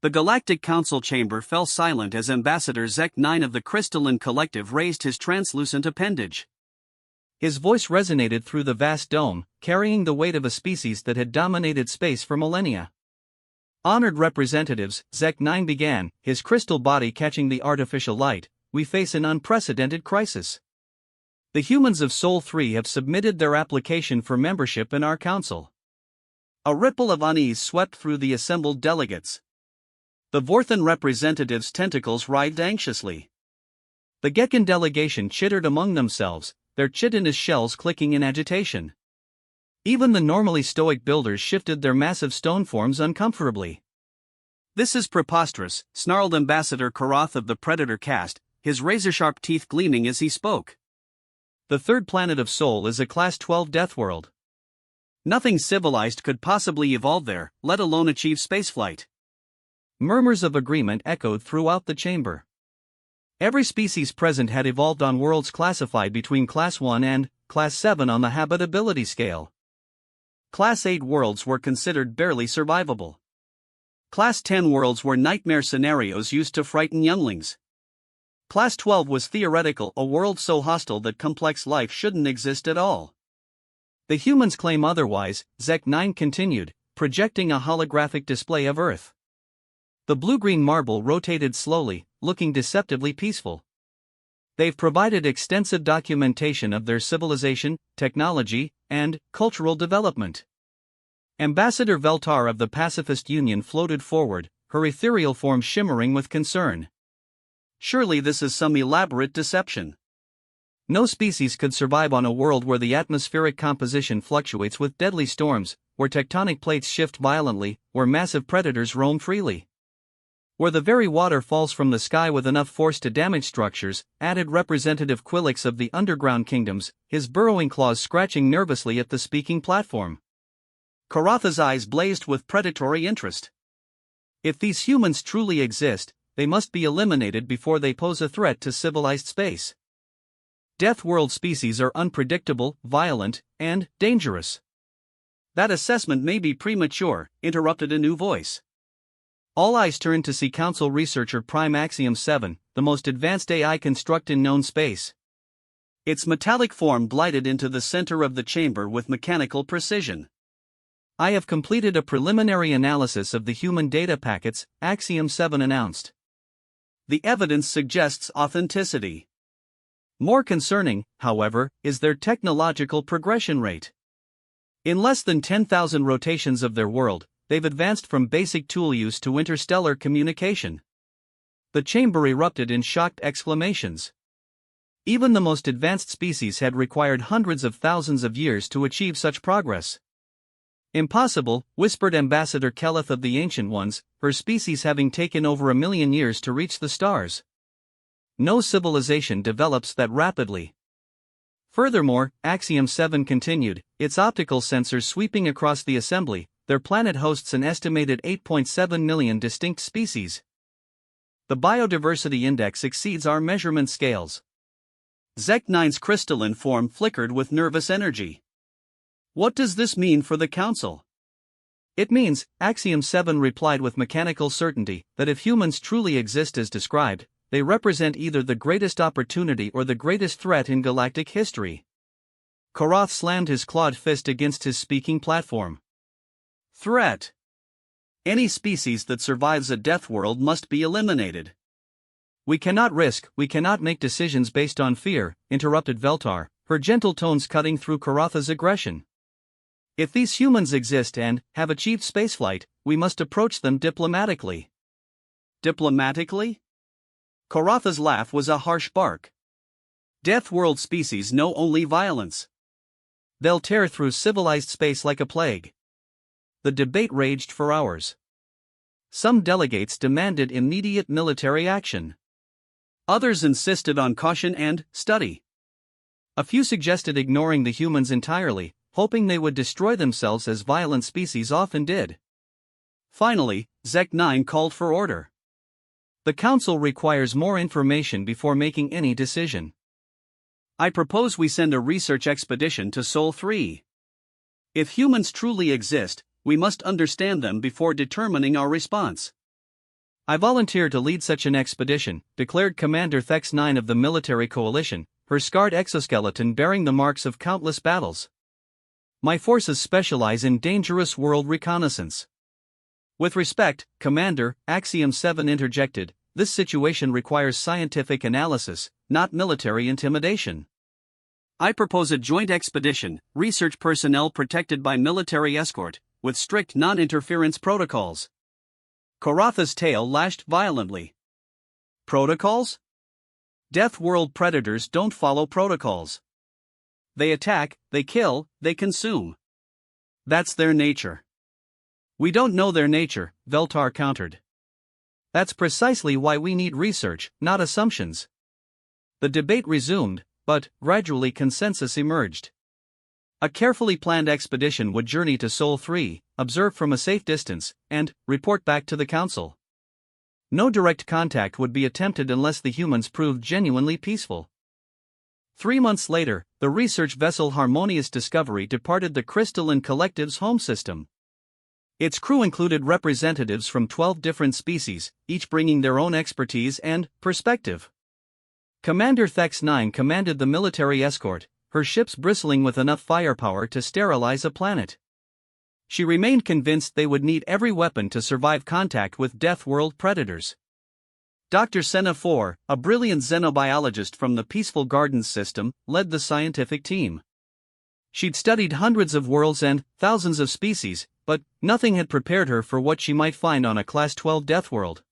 The Galactic Council chamber fell silent as Ambassador Zek-9 of the Crystalline Collective raised his translucent appendage. His voice resonated through the vast dome, carrying the weight of a species that had dominated space for millennia. Honored representatives, Zek-9 began, his crystal body catching the artificial light, we face an unprecedented crisis. The humans of Sol 3 have submitted their application for membership in our council. A ripple of unease swept through the assembled delegates. The Vorthan representatives' tentacles writhed anxiously. The Gekan delegation chittered among themselves, their chitinous shells clicking in agitation. Even the normally stoic builders shifted their massive stone forms uncomfortably. "This is preposterous," snarled Ambassador Karath of the Predator caste, his razor-sharp teeth gleaming as he spoke. The third planet of Sol is a Class 12 death world. Nothing civilized could possibly evolve there, let alone achieve spaceflight. Murmurs of agreement echoed throughout the chamber. Every species present had evolved on worlds classified between Class 1 and Class 7 on the habitability scale. Class 8 worlds were considered barely survivable. Class 10 worlds were nightmare scenarios used to frighten younglings. Class 12 was theoretical, a world so hostile that complex life shouldn't exist at all. The humans claim otherwise, Zek-9 continued, projecting a holographic display of Earth. The blue-green marble rotated slowly, looking deceptively peaceful. They've provided extensive documentation of their civilization, technology, and cultural development. Ambassador Veltar of the Pacifist Union floated forward, her ethereal form shimmering with concern. Surely this is some elaborate deception. No species could survive on a world where the atmospheric composition fluctuates with deadly storms, where tectonic plates shift violently, where massive predators roam freely. Where the very water falls from the sky with enough force to damage structures, added Representative Quillix of the Underground Kingdoms, his burrowing claws scratching nervously at the speaking platform. Karatha's eyes blazed with predatory interest. If these humans truly exist, they must be eliminated before they pose a threat to civilized space. Death World species are unpredictable, violent, and dangerous. That assessment may be premature, interrupted a new voice. All eyes turned to see Council researcher Prime Axiom 7, the most advanced AI construct in known space. Its metallic form glided into the center of the chamber with mechanical precision. I have completed a preliminary analysis of the human data packets, Axiom 7 announced. The evidence suggests authenticity. More concerning, however, is their technological progression rate. In less than 10,000 rotations of their world, they've advanced from basic tool use to interstellar communication. The chamber erupted in shocked exclamations. Even the most advanced species had required hundreds of thousands of years to achieve such progress. Impossible, whispered Ambassador Keleth of the Ancient Ones, her species having taken over 1,000,000 years to reach the stars. No civilization develops that rapidly. Furthermore, Axiom 7 continued, its optical sensors sweeping across the assembly, their planet hosts an estimated 8.7 million distinct species. The biodiversity index exceeds our measurement scales. Zek-9's crystalline form flickered with nervous energy. What does this mean for the Council? It means, Axiom 7 replied with mechanical certainty, that if humans truly exist as described, they represent either the greatest opportunity or the greatest threat in galactic history. Karath slammed his clawed fist against his speaking platform. Threat. Any species that survives a death world must be eliminated. We cannot make decisions based on fear, interrupted Veltar, her gentle tones cutting through Karatha's aggression. If these humans exist and have achieved spaceflight, we must approach them diplomatically. Diplomatically? Karatha's laugh was a harsh bark. Death world species know only violence. They'll tear through civilized space like a plague. The debate raged for hours. Some delegates demanded immediate military action. Others insisted on caution and study. A few suggested ignoring the humans entirely, hoping they would destroy themselves as violent species often did. Finally, Zek-9 called for order. The Council requires more information before making any decision. I propose we send a research expedition to Sol 3. If humans truly exist, we must understand them before determining our response. "I volunteer to lead such an expedition," declared Commander Thex 9 of the military coalition, her scarred exoskeleton bearing the marks of countless battles. "My forces specialize in dangerous world reconnaissance." "With respect, Commander," Axiom 7 interjected, "this situation requires scientific analysis, not military intimidation. I propose a joint expedition, research personnel protected by military escort, with strict non-interference protocols." Karatha's tail lashed violently. "Protocols? Death World predators don't follow protocols. They attack, they kill, they consume. That's their nature." "We don't know their nature," Veltar countered. "That's precisely why we need research, not assumptions." The debate resumed, but gradually consensus emerged. A carefully planned expedition would journey to Sol 3, observe from a safe distance, and report back to the Council. No direct contact would be attempted unless the humans proved genuinely peaceful. 3 months later, the research vessel Harmonious Discovery departed the Crystalline Collective's home system. Its crew included representatives from 12 different species, each bringing their own expertise and perspective. Commander Thex 9 commanded the military escort, her ships bristling with enough firepower to sterilize a planet. She remained convinced they would need every weapon to survive contact with Death World predators. Dr. Senna 4, a brilliant xenobiologist from the Peaceful Gardens system, led the scientific team. She'd studied hundreds of worlds and thousands of species, but nothing had prepared her for what she might find on a Class 12 Death World.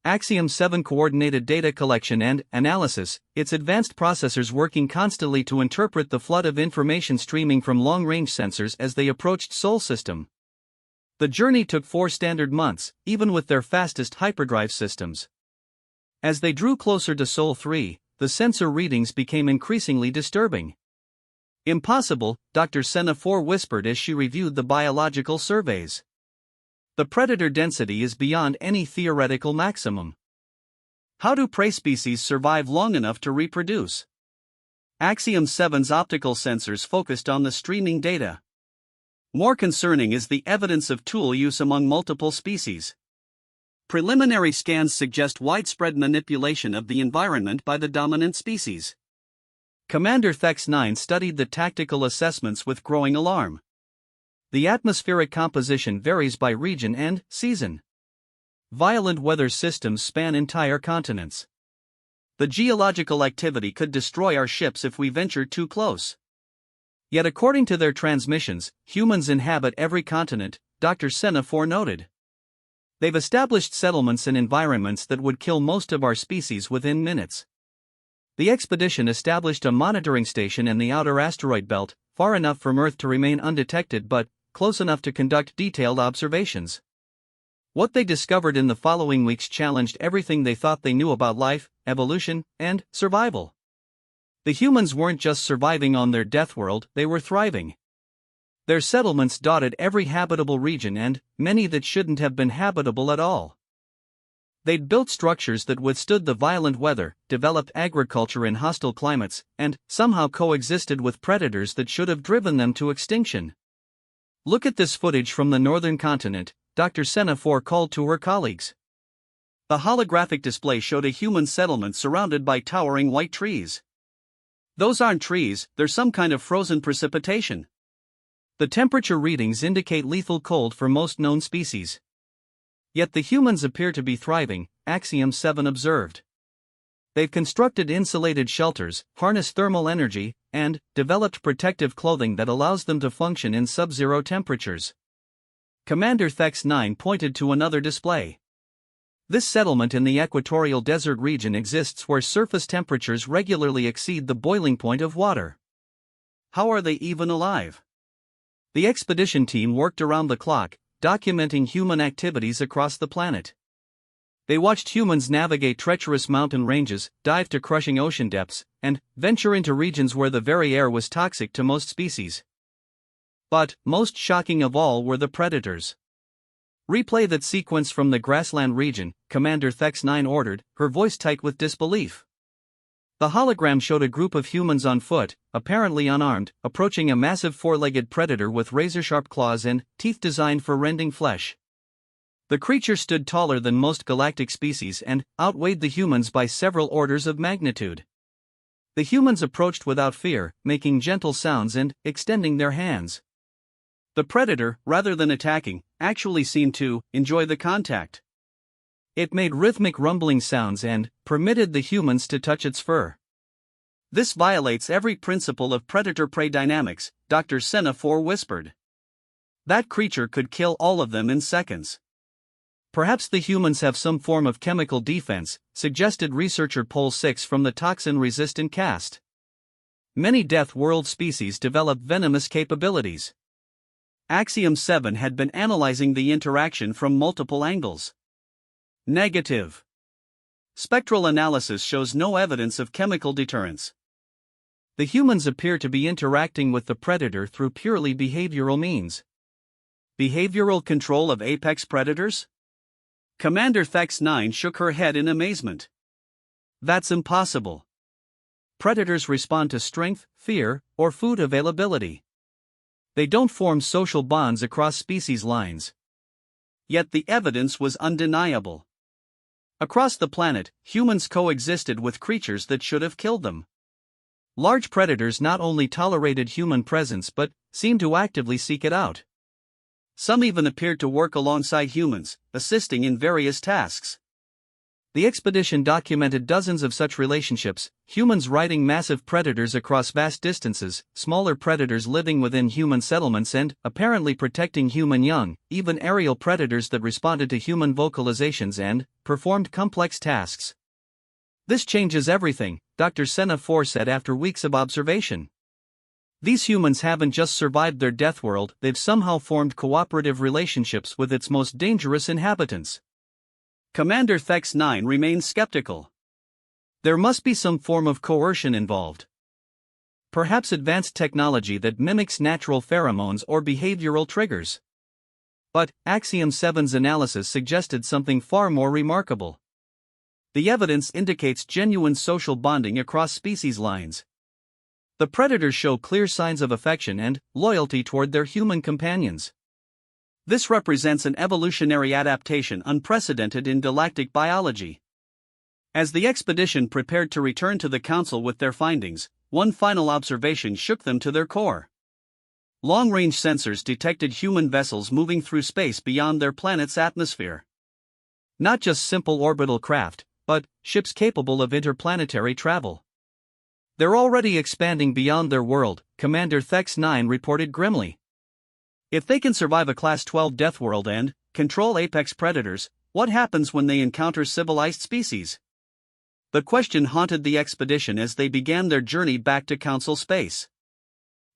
Axiom 7 coordinated data collection and analysis, its advanced processors working constantly to interpret the flood of information streaming from long-range sensors as they approached Sol system. The journey took 4 standard months, even with their fastest hyperdrive systems. As they drew closer to Sol 3, the sensor readings became increasingly disturbing. "Impossible," Dr. Senna 4 whispered as she reviewed the biological surveys. "The predator density is beyond any theoretical maximum. How do prey species survive long enough to reproduce?" Axiom 7's optical sensors focused on the streaming data. More concerning is the evidence of tool use among multiple species. Preliminary scans suggest widespread manipulation of the environment by the dominant species. Commander Thex 9 studied the tactical assessments with growing alarm. The atmospheric composition varies by region and season. Violent weather systems span entire continents. The geological activity could destroy our ships if we ventured too close. Yet according to their transmissions, humans inhabit every continent, Dr. Senna 4 noted. They've established settlements and environments that would kill most of our species within minutes. The expedition established a monitoring station in the outer asteroid belt, far enough from Earth to remain undetected but close enough to conduct detailed observations. What they discovered in the following weeks challenged everything they thought they knew about life, evolution, and survival. The humans weren't just surviving on their death world, they were thriving. Their settlements dotted every habitable region and many that shouldn't have been habitable at all. They'd built structures that withstood the violent weather, developed agriculture in hostile climates, and somehow coexisted with predators that should have driven them to extinction. "Look at this footage from the northern continent," Dr. Senna 4 called to her colleagues. The holographic display showed a human settlement surrounded by towering white trees. "Those aren't trees, they're some kind of frozen precipitation. The temperature readings indicate lethal cold for most known species. Yet the humans appear to be thriving," Axiom 7 observed. "They've constructed insulated shelters, harnessed thermal energy, and developed protective clothing that allows them to function in sub-zero temperatures." Commander Thex 9 pointed to another display. "This settlement in the equatorial desert region exists where surface temperatures regularly exceed the boiling point of water. How are they even alive?" The expedition team worked around the clock, documenting human activities across the planet. They watched humans navigate treacherous mountain ranges, dive to crushing ocean depths, and venture into regions where the very air was toxic to most species. But, most shocking of all were the predators. "Replay that sequence from the grassland region," Commander Thex 9 ordered, her voice tight with disbelief. The hologram showed a group of humans on foot, apparently unarmed, approaching a massive four-legged predator with razor-sharp claws and teeth designed for rending flesh. The creature stood taller than most galactic species and outweighed the humans by several orders of magnitude. The humans approached without fear, making gentle sounds and extending their hands. The predator, rather than attacking, actually seemed to enjoy the contact. It made rhythmic rumbling sounds and permitted the humans to touch its fur. This violates every principle of predator-prey dynamics, Dr. Semaphore whispered. That creature could kill all of them in seconds. Perhaps the humans have some form of chemical defense, suggested researcher Pol 6 from the toxin-resistant caste. Many Death World species develop venomous capabilities. Axiom 7 had been analyzing the interaction from multiple angles. Negative. Spectral analysis shows no evidence of chemical deterrence. The humans appear to be interacting with the predator through purely behavioral means. Behavioral control of apex predators? Commander Thex 9 shook her head in amazement. That's impossible. Predators respond to strength, fear, or food availability. They don't form social bonds across species lines. Yet the evidence was undeniable. Across the planet, humans coexisted with creatures that should have killed them. Large predators not only tolerated human presence but seemed to actively seek it out. Some even appeared to work alongside humans, assisting in various tasks. The expedition documented dozens of such relationships, humans riding massive predators across vast distances, smaller predators living within human settlements and, apparently protecting human young, even aerial predators that responded to human vocalizations and performed complex tasks. This changes everything, Dr. Semaphore said after weeks of observation. These humans haven't just survived their death world, they've somehow formed cooperative relationships with its most dangerous inhabitants. Commander Thex 9 remains skeptical. There must be some form of coercion involved. Perhaps advanced technology that mimics natural pheromones or behavioral triggers. But Axiom 7's analysis suggested something far more remarkable. The evidence indicates genuine social bonding across species lines. The predators show clear signs of affection and loyalty toward their human companions. This represents an evolutionary adaptation unprecedented in galactic biology. As the expedition prepared to return to the Council with their findings, one final observation shook them to their core. Long-range sensors detected human vessels moving through space beyond their planet's atmosphere. Not just simple orbital craft, but ships capable of interplanetary travel. They're already expanding beyond their world, Commander Thex 9 reported grimly. If they can survive a Class 12 death world and control apex predators, what happens when they encounter civilized species? The question haunted the expedition as they began their journey back to Council space.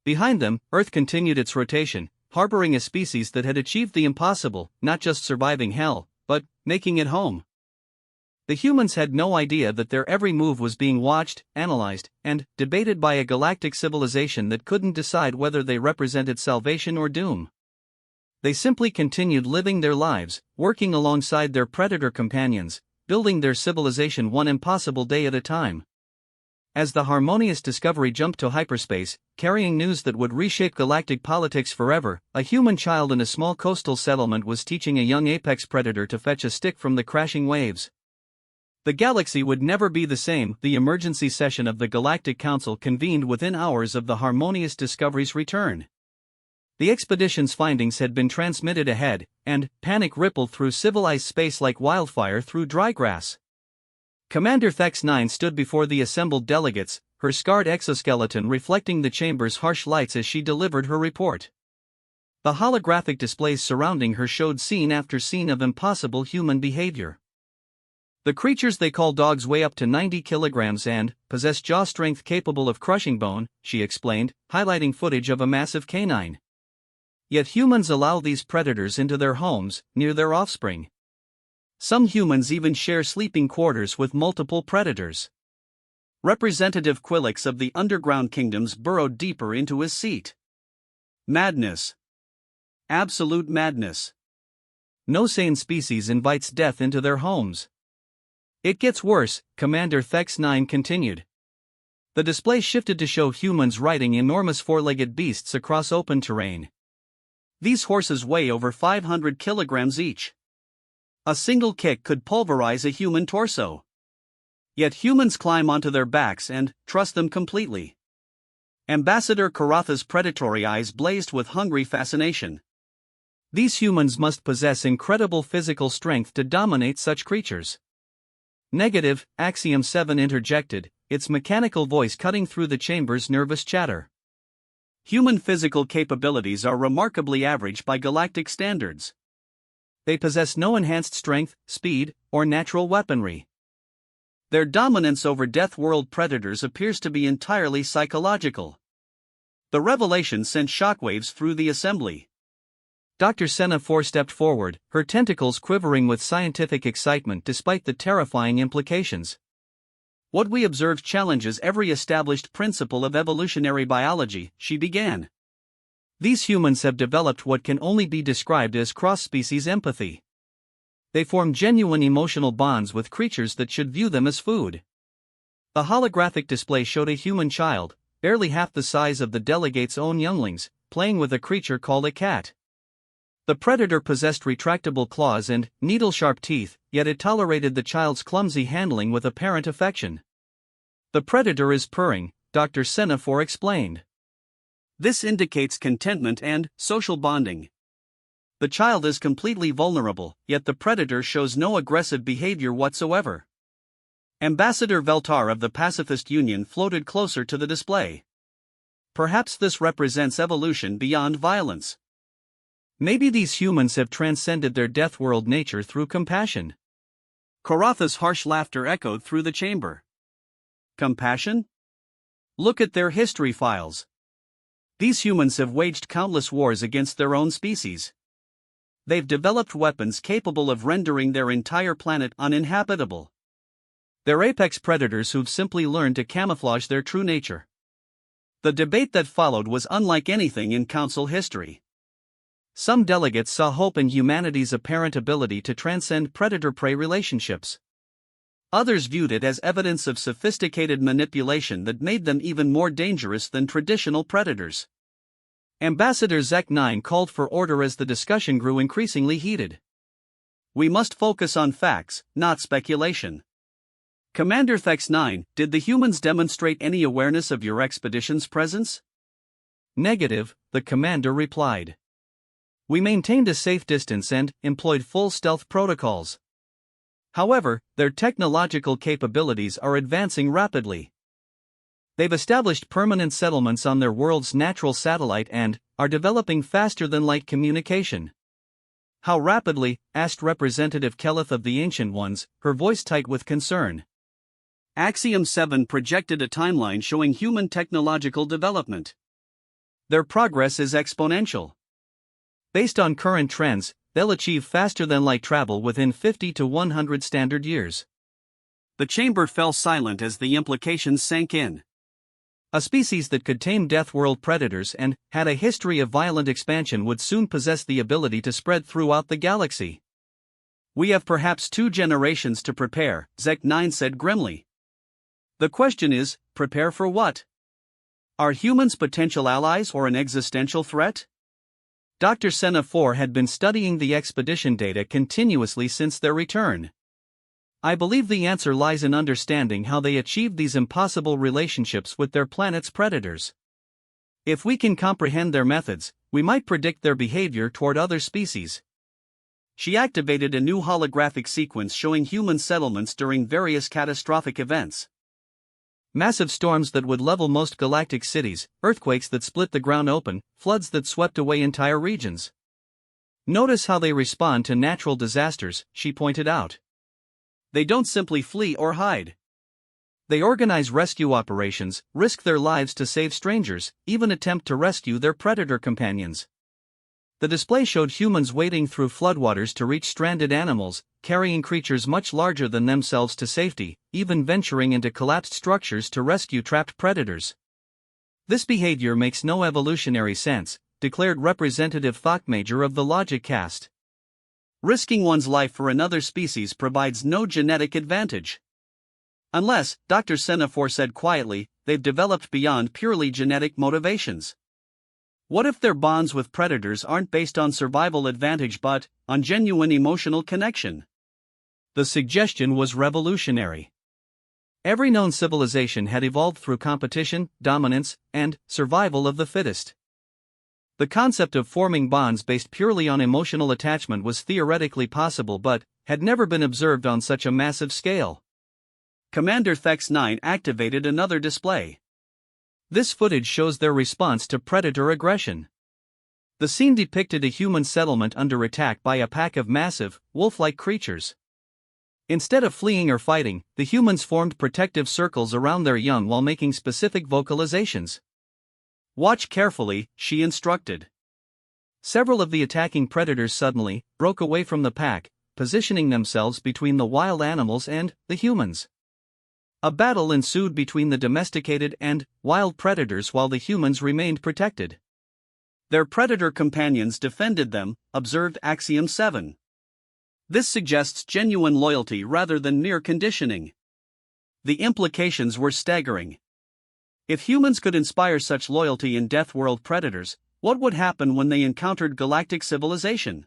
Behind them, Earth continued its rotation, harboring a species that had achieved the impossible, not just surviving hell, but making it home. The humans had no idea that their every move was being watched, analyzed, and debated by a galactic civilization that couldn't decide whether they represented salvation or doom. They simply continued living their lives, working alongside their predator companions, building their civilization one impossible day at a time. As the harmonious Discovery jumped to hyperspace, carrying news that would reshape galactic politics forever, a human child in a small coastal settlement was teaching a young apex predator to fetch a stick from the crashing waves. The galaxy would never be the same. The emergency session of the Galactic Council convened within hours of the harmonious Discovery's return. The expedition's findings had been transmitted ahead, and panic rippled through civilized space like wildfire through dry grass. Commander Thex 9 stood before the assembled delegates, her scarred exoskeleton reflecting the chamber's harsh lights as she delivered her report. The holographic displays surrounding her showed scene after scene of impossible human behavior. The creatures they call dogs weigh up to 90 kilograms and possess jaw strength capable of crushing bone, she explained, highlighting footage of a massive canine. Yet humans allow these predators into their homes, near their offspring. Some humans even share sleeping quarters with multiple predators. Representative Quillix of the underground kingdoms burrowed deeper into his seat. Madness. Absolute madness. No sane species invites death into their homes. It gets worse, Commander Thex 9 continued. The display shifted to show humans riding enormous four-legged beasts across open terrain. These horses weigh over 500 kilograms each. A single kick could pulverize a human torso. Yet humans climb onto their backs and trust them completely. Ambassador Karatha's predatory eyes blazed with hungry fascination. These humans must possess incredible physical strength to dominate such creatures. Negative, Axiom 7 interjected, its mechanical voice cutting through the chamber's nervous chatter. Human physical capabilities are remarkably average by galactic standards. They possess no enhanced strength, speed, or natural weaponry. Their dominance over Death World predators appears to be entirely psychological. The revelation sent shockwaves through the assembly. Dr. Senna 4 stepped forward, her tentacles quivering with scientific excitement despite the terrifying implications. What we observe challenges every established principle of evolutionary biology, she began. These humans have developed what can only be described as cross-species empathy. They form genuine emotional bonds with creatures that should view them as food. A holographic display showed a human child, barely half the size of the delegate's own younglings, playing with a creature called a cat. The predator possessed retractable claws and needle-sharp teeth, yet it tolerated the child's clumsy handling with apparent affection. The predator is purring, Dr. Senna 4 explained. This indicates contentment and social bonding. The child is completely vulnerable, yet the predator shows no aggressive behavior whatsoever. Ambassador Veltar of the Pacifist Union floated closer to the display. Perhaps this represents evolution beyond violence. Maybe these humans have transcended their Death World nature through compassion. Karatha's harsh laughter echoed through the chamber. Compassion? Look at their history files. These humans have waged countless wars against their own species. They've developed weapons capable of rendering their entire planet uninhabitable. They're apex predators who've simply learned to camouflage their true nature. The debate that followed was unlike anything in Council history. Some delegates saw hope in humanity's apparent ability to transcend predator-prey relationships. Others viewed it as evidence of sophisticated manipulation that made them even more dangerous than traditional predators. Ambassador Zek 9 called for order as the discussion grew increasingly heated. We must focus on facts, not speculation. Commander Thex 9, did the humans demonstrate any awareness of your expedition's presence? Negative, the commander replied. We maintained a safe distance and employed full stealth protocols. However, their technological capabilities are advancing rapidly. They've established permanent settlements on their world's natural satellite and are developing faster-than-light communication. How rapidly? Asked Representative Keleth of the Ancient Ones, her voice tight with concern. Axiom 7 projected a timeline showing human technological development. Their progress is exponential. Based on current trends, they'll achieve faster-than-light travel within 50 to 100 standard years. The chamber fell silent as the implications sank in. A species that could tame Death World predators and had a history of violent expansion would soon possess the ability to spread throughout the galaxy. We have perhaps 2 generations to prepare, Zek 9 said grimly. The question is, prepare for what? Are humans potential allies or an existential threat? Dr. Senna 4 had been studying the expedition data continuously since their return. I believe the answer lies in understanding how they achieved these impossible relationships with their planet's predators. If we can comprehend their methods, we might predict their behavior toward other species. She activated a new holographic sequence showing human settlements during various catastrophic events. Massive storms that would level most galactic cities, earthquakes that split the ground open, floods that swept away entire regions. Notice how they respond to natural disasters, she pointed out. They don't simply flee or hide. They organize rescue operations, risk their lives to save strangers, even attempt to rescue their predator companions. The display showed humans wading through floodwaters to reach stranded animals, carrying creatures much larger than themselves to safety, even venturing into collapsed structures to rescue trapped predators. This behavior makes no evolutionary sense, declared Representative Thokmajor of the Logic Caste. Risking one's life for another species provides no genetic advantage. Unless, Dr. Senna 4 said quietly, they've developed beyond purely genetic motivations. What if their bonds with predators aren't based on survival advantage but on genuine emotional connection? The suggestion was revolutionary. Every known civilization had evolved through competition, dominance, and survival of the fittest. The concept of forming bonds based purely on emotional attachment was theoretically possible but had never been observed on such a massive scale. Commander Thex-9 activated another display. This footage shows their response to predator aggression. The scene depicted a human settlement under attack by a pack of massive, wolf-like creatures. Instead of fleeing or fighting, the humans formed protective circles around their young while making specific vocalizations. "Watch carefully," she instructed. Several of the attacking predators suddenly broke away from the pack, positioning themselves between the wild animals and the humans. A battle ensued between the domesticated and wild predators while the humans remained protected. Their predator companions defended them, observed Axiom 7. This suggests genuine loyalty rather than mere conditioning. The implications were staggering. If humans could inspire such loyalty in Death World predators, what would happen when they encountered galactic civilization?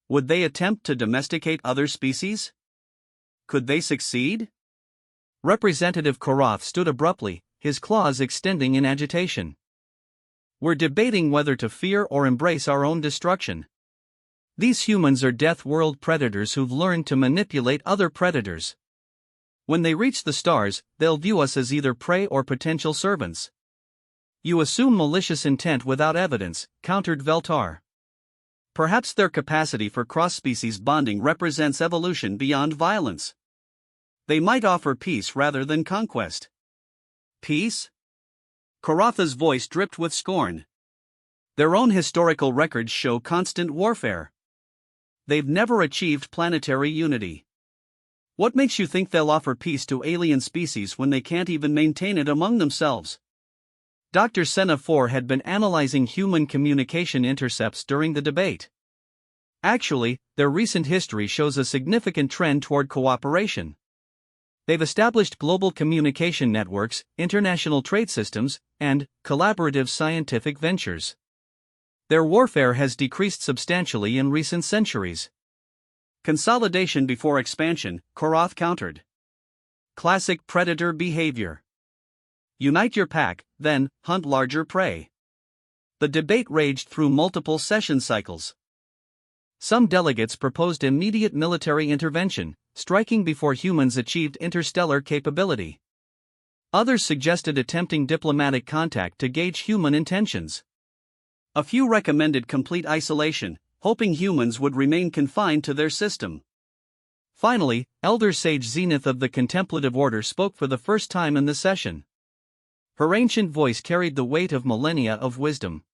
Would they attempt to domesticate other species? Could they succeed? Representative Koroth stood abruptly, his claws extending in agitation. "We're debating whether to fear or embrace our own destruction. These humans are Death World predators who've learned to manipulate other predators. When they reach the stars, they'll view us as either prey or potential servants." "You assume malicious intent without evidence," countered Veltar. "Perhaps their capacity for cross-species bonding represents evolution beyond violence. They might offer peace rather than conquest." "Peace?" Karotha's voice dripped with scorn. "Their own historical records show constant warfare. They've never achieved planetary unity. What makes you think they'll offer peace to alien species when they can't even maintain it among themselves?" Dr. Senna 4 had been analyzing human communication intercepts during the debate. Actually, their recent history shows a significant trend toward cooperation. They've established global communication networks, international trade systems, and collaborative scientific ventures. Their warfare has decreased substantially in recent centuries. "Consolidation before expansion," Koroth countered. "Classic predator behavior. Unite your pack, then hunt larger prey." The debate raged through multiple session cycles. Some delegates proposed immediate military intervention, striking before humans achieved interstellar capability. Others suggested attempting diplomatic contact to gauge human intentions. A few recommended complete isolation, hoping humans would remain confined to their system. Finally, Elder Sage Zenith of the Contemplative Order spoke for the first time in the session. Her ancient voice carried the weight of millennia of wisdom.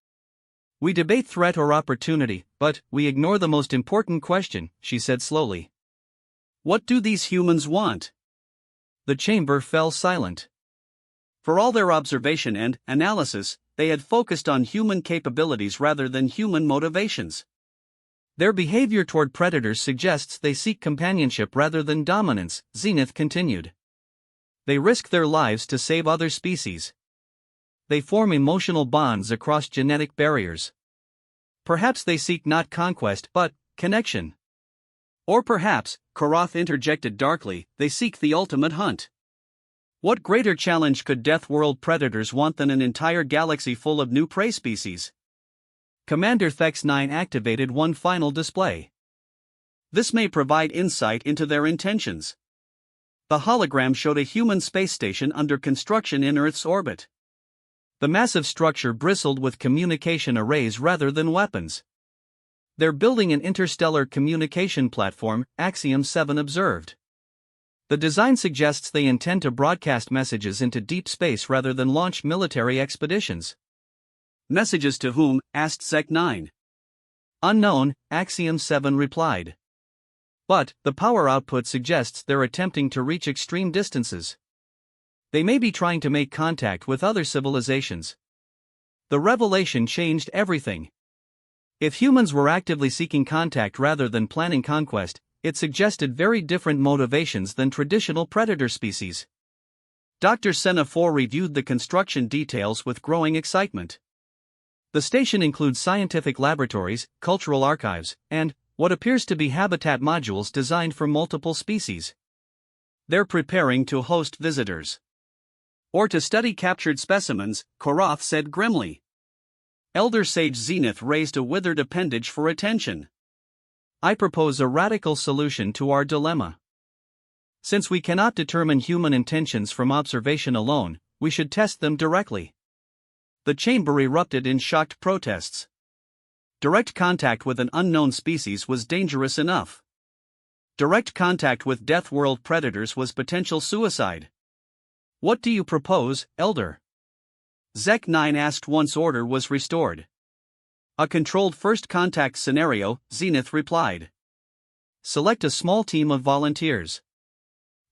"We debate threat or opportunity, but we ignore the most important question," she said slowly. "What do these humans want?" The chamber fell silent. For all their observation and analysis, they had focused on human capabilities rather than human motivations. "Their behavior toward predators suggests they seek companionship rather than dominance," Zenith continued. "They risk their lives to save other species. They form emotional bonds across genetic barriers. Perhaps they seek not conquest but connection. Or perhaps," Koroth interjected darkly, "they seek the ultimate hunt. What greater challenge could Death World predators want than an entire galaxy full of new prey species?" Commander Thex-9 activated one final display. "This may provide insight into their intentions." The hologram showed a human space station under construction in Earth's orbit. The massive structure bristled with communication arrays rather than weapons. "They're building an interstellar communication platform," Axiom 7 observed. "The design suggests they intend to broadcast messages into deep space rather than launch military expeditions." "Messages to whom?" asked Sec-9. "Unknown," Axiom 7 replied. "But the power output suggests they're attempting to reach extreme distances. They may be trying to make contact with other civilizations." The revelation changed everything. If humans were actively seeking contact rather than planning conquest, it suggested very different motivations than traditional predator species. Dr. Senna 4 reviewed the construction details with growing excitement. The station includes scientific laboratories, cultural archives, and what appears to be habitat modules designed for multiple species. They're preparing to host visitors. Or to study captured specimens, Korath said grimly. Elder Sage Zenith raised a withered appendage for attention. I propose a radical solution to our dilemma. Since we cannot determine human intentions from observation alone, we should test them directly. The chamber erupted in shocked protests. Direct contact with an unknown species was dangerous enough. Direct contact with Death World predators was potential suicide. What do you propose, Elder? Zek 9 asked once order was restored. A controlled first contact scenario, Zenith replied. Select a small team of volunteers.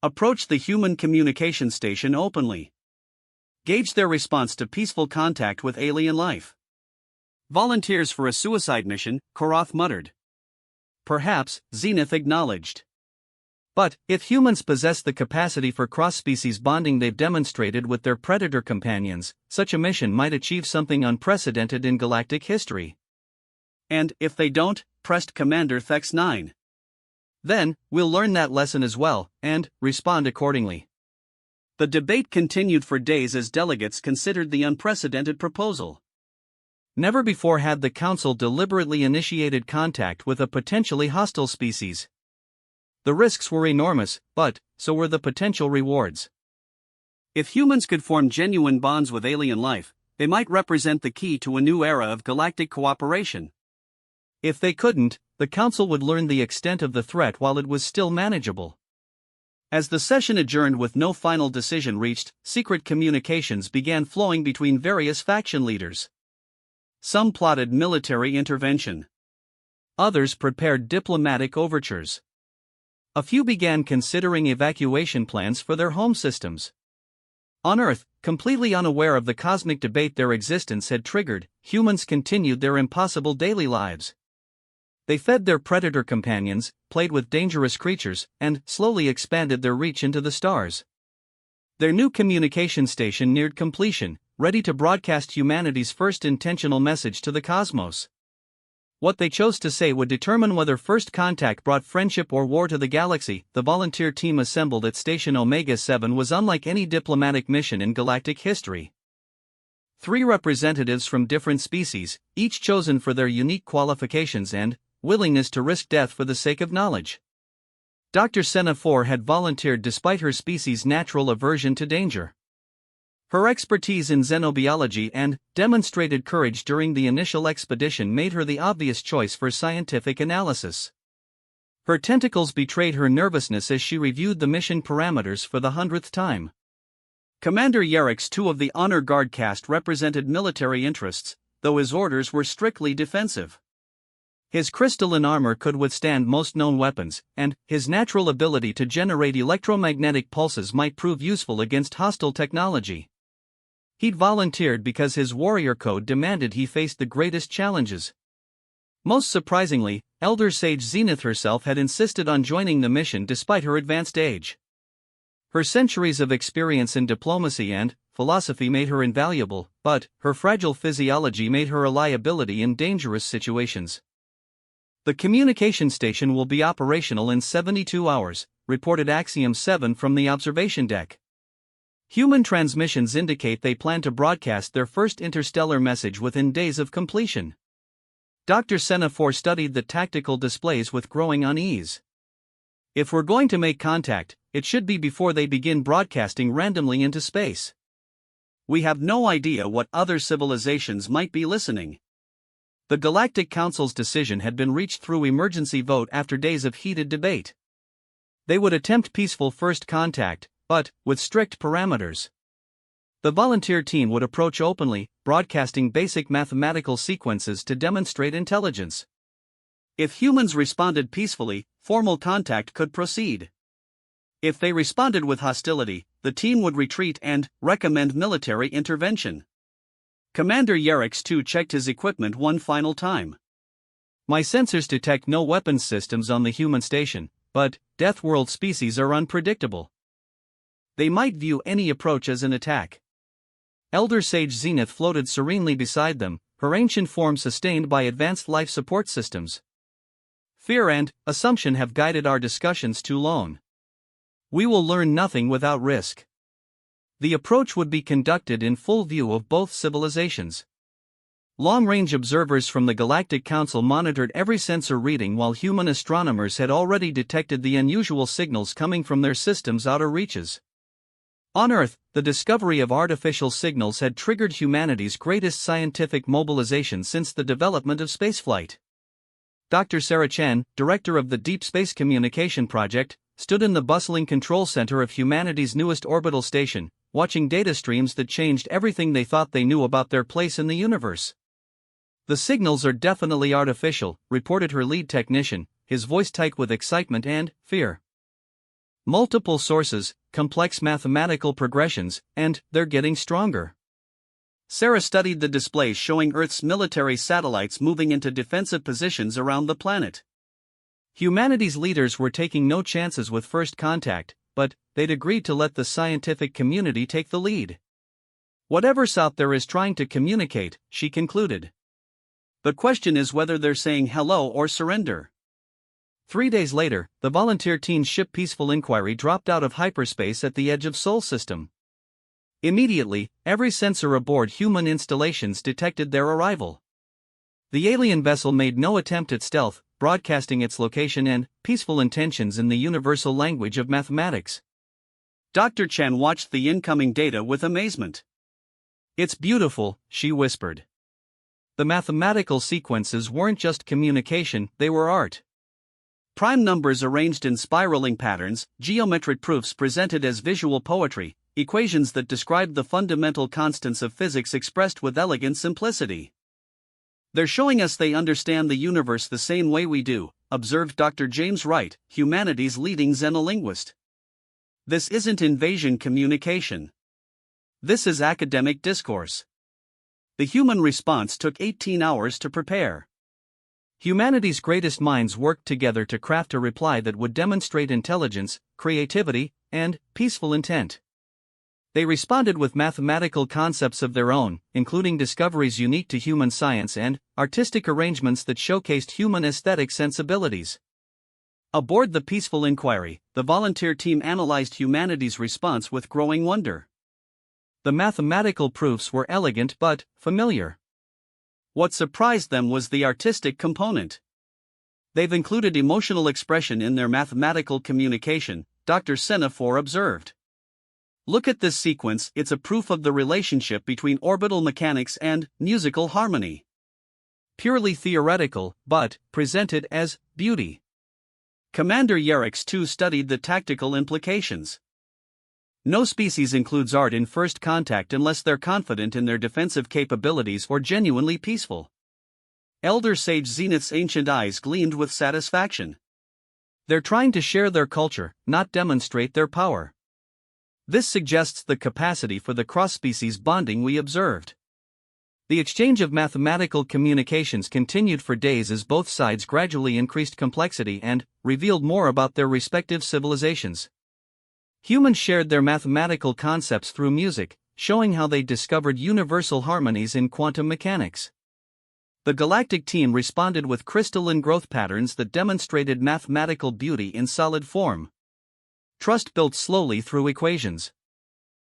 Approach the human communication station openly. Gauge their response to peaceful contact with alien life. Volunteers for a suicide mission, Korath muttered. Perhaps, Zenith acknowledged. But, if humans possess the capacity for cross-species bonding they've demonstrated with their predator companions, such a mission might achieve something unprecedented in galactic history. And, if they don't, pressed Commander Thex 9. Then, we'll learn that lesson as well, and respond accordingly. The debate continued for days as delegates considered the unprecedented proposal. Never before had the Council deliberately initiated contact with a potentially hostile species. The risks were enormous, but so were the potential rewards. If humans could form genuine bonds with alien life, they might represent the key to a new era of galactic cooperation. If they couldn't, the Council would learn the extent of the threat while it was still manageable. As the session adjourned with no final decision reached, secret communications began flowing between various faction leaders. Some plotted military intervention. Others prepared diplomatic overtures. A few began considering evacuation plans for their home systems. On Earth, completely unaware of the cosmic debate their existence had triggered, humans continued their impossible daily lives. They fed their predator companions, played with dangerous creatures, and slowly expanded their reach into the stars. Their new communication station neared completion, ready to broadcast humanity's first intentional message to the cosmos. What they chose to say would determine whether first contact brought friendship or war to the galaxy. The volunteer team assembled at Station Omega 7 was unlike any diplomatic mission in galactic history. 3 representatives from different species, each chosen for their unique qualifications and willingness to risk death for the sake of knowledge. Dr. Senna 4 had volunteered despite her species' natural aversion to danger. Her expertise in xenobiology and demonstrated courage during the initial expedition made her the obvious choice for scientific analysis. Her tentacles betrayed her nervousness as she reviewed the mission parameters for the 100th time. Commander Yerix 2 of the Honor Guard caste represented military interests, though his orders were strictly defensive. His crystalline armor could withstand most known weapons, and his natural ability to generate electromagnetic pulses might prove useful against hostile technology. He'd volunteered because his warrior code demanded he faced the greatest challenges. Most surprisingly, Elder Sage Zenith herself had insisted on joining the mission despite her advanced age. Her centuries of experience in diplomacy and philosophy made her invaluable, but her fragile physiology made her a liability in dangerous situations. The communication station will be operational in 72 hours, reported Axiom 7 from the observation deck. Human transmissions indicate they plan to broadcast their first interstellar message within days of completion. Dr. Senna 4 studied the tactical displays with growing unease. If we're going to make contact, it should be before they begin broadcasting randomly into space. We have no idea what other civilizations might be listening. The Galactic Council's decision had been reached through emergency vote after days of heated debate. They would attempt peaceful first contact, but with strict parameters. The volunteer team would approach openly, broadcasting basic mathematical sequences to demonstrate intelligence. If humans responded peacefully, formal contact could proceed. If they responded with hostility, the team would retreat and recommend military intervention. Commander Yerix 2 checked his equipment one final time. My sensors detect no weapons systems on the human station, but Death World species are unpredictable. They might view any approach as an attack. Elder Sage Zenith floated serenely beside them, her ancient form sustained by advanced life support systems. fear and assumption have guided our discussions too long. We will learn nothing without risk. The approach would be conducted in full view of both civilizations. Long-range observers from the Galactic Council monitored every sensor reading, while human astronomers had already detected the unusual signals coming from their system's outer reaches. On Earth, the discovery of artificial signals had triggered humanity's greatest scientific mobilization since the development of spaceflight. Dr. Sarah Chen, director of the Deep Space Communication Project, stood in the bustling control center of humanity's newest orbital station, watching data streams that changed everything they thought they knew about their place in the universe. "The signals are definitely artificial," reported her lead technician, his voice tight with excitement and fear. "Multiple sources, complex mathematical progressions, and they're getting stronger." Sarah studied the displays showing Earth's military satellites moving into defensive positions around the planet. Humanity's leaders were taking no chances with first contact, but they'd agreed to let the scientific community take the lead. "Whatever's out there is trying to communicate," she concluded. "The question is whether they're saying hello or surrender." 3 days later, the volunteer team's ship Peaceful Inquiry dropped out of hyperspace at the edge of Sol System. Immediately, every sensor aboard human installations detected their arrival. The alien vessel made no attempt at stealth, broadcasting its location and peaceful intentions in the universal language of mathematics. Dr. Chen watched the incoming data with amazement. "It's beautiful," she whispered. The mathematical sequences weren't just communication, they were art. Prime numbers arranged in spiraling patterns, geometric proofs presented as visual poetry, equations that described the fundamental constants of physics expressed with elegant simplicity. "They're showing us they understand the universe the same way we do," observed Dr. James Wright, humanity's leading xenolinguist. "This isn't invasion communication. This is academic discourse." The human response took 18 hours to prepare. Humanity's greatest minds worked together to craft a reply that would demonstrate intelligence, creativity, and peaceful intent. They responded with mathematical concepts of their own, including discoveries unique to human science and artistic arrangements that showcased human aesthetic sensibilities. Aboard the Peaceful Inquiry, the volunteer team analyzed humanity's response with growing wonder. The mathematical proofs were elegant but familiar. What surprised them was the artistic component. "They've included emotional expression in their mathematical communication," Dr. Senafor observed. "Look at this sequence, it's a proof of the relationship between orbital mechanics and musical harmony. Purely theoretical, but presented as beauty." Commander Yerix too studied the tactical implications. "No species includes art in first contact unless they're confident in their defensive capabilities or genuinely peaceful." Elder Sage Zenith's ancient eyes gleamed with satisfaction. "They're trying to share their culture, not demonstrate their power. This suggests the capacity for the cross-species bonding we observed." The exchange of mathematical communications continued for days as both sides gradually increased complexity and revealed more about their respective civilizations. Humans shared their mathematical concepts through music, showing how they discovered universal harmonies in quantum mechanics. The galactic team responded with crystalline growth patterns that demonstrated mathematical beauty in solid form. Trust built slowly through equations.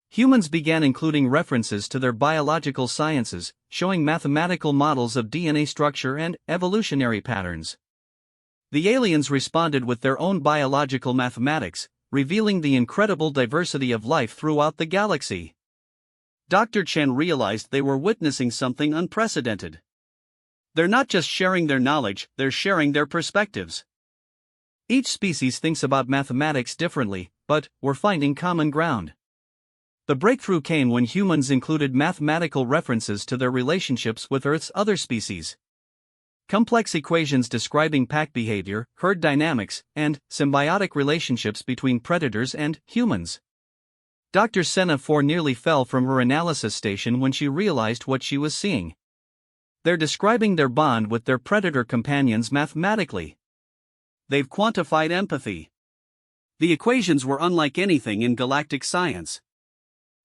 Humans began including references to their biological sciences, showing mathematical models of DNA structure and evolutionary patterns. The aliens responded with their own biological mathematics, revealing the incredible diversity of life throughout the galaxy. Dr. Chen realized they were witnessing something unprecedented. They're not just sharing their knowledge, they're sharing their perspectives. Each species thinks about mathematics differently, but we're finding common ground. The breakthrough came when humans included mathematical references to their relationships with Earth's other species. Complex equations describing pack behavior, herd dynamics, and symbiotic relationships between predators and humans. Dr. Senafor nearly fell from her analysis station when she realized what she was seeing. They're describing their bond with their predator companions mathematically. They've quantified empathy. The equations were unlike anything in galactic science.